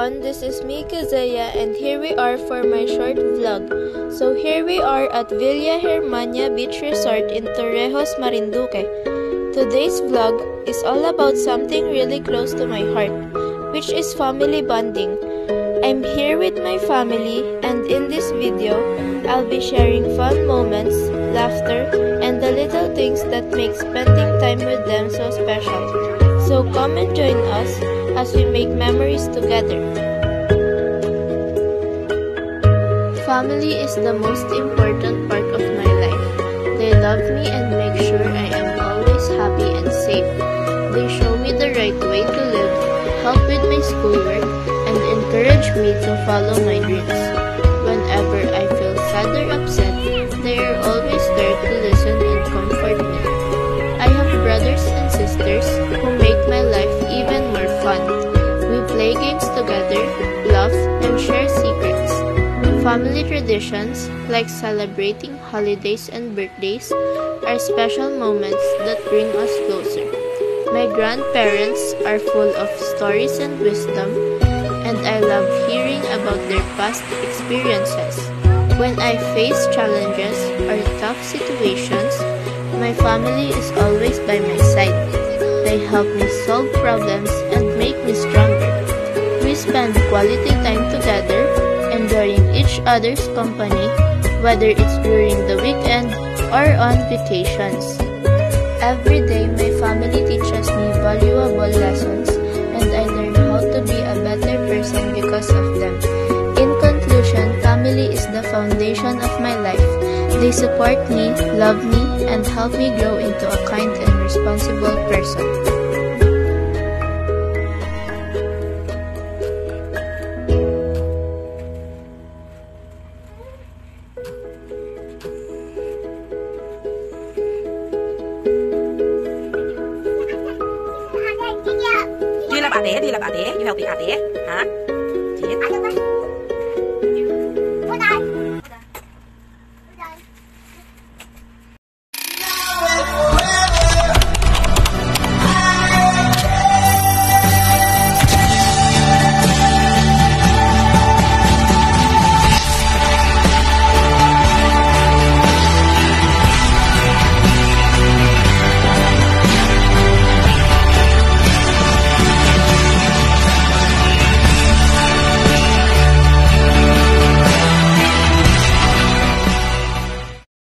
everyone, this is me Kazaya and here we are for my short vlog. So here we are at Villa Germania Beach Resort in Torrejos, Marinduque. Today's vlog is all about something really close to my heart, which is family bonding. I'm here with my family and in this video, I'll be sharing fun moments, laughter, and the little things that make spending time with them so special. So come and join us as we make memories together. Family is the most important part of my life. They love me and make sure I am always happy and safe. They show me the right way to live, help with my schoolwork, and encourage me to follow my dreams. Whenever I feel sad or upset, they are always there to listen and comfort me. I have brothers and sisters who make my life even more fun. We play games together, laugh, and share secrets. Family traditions, like celebrating holidays and birthdays, are special moments that bring us closer. My grandparents are full of stories and wisdom, and I love hearing about their past experiences. When I face challenges or tough situations, my family is always by my side. They help me solve problems and make me stronger. We spend quality time together, enjoying each other's company, whether it's during the weekend or on vacations. Every day, my family teaches me valuable lessons, and I learn how to be a better person because of them. In conclusion, family is the foundation of my life. They support me, love me, and help me grow into a kind and responsible person. Do you love ate? Do you love ate? You helping ate? Huh?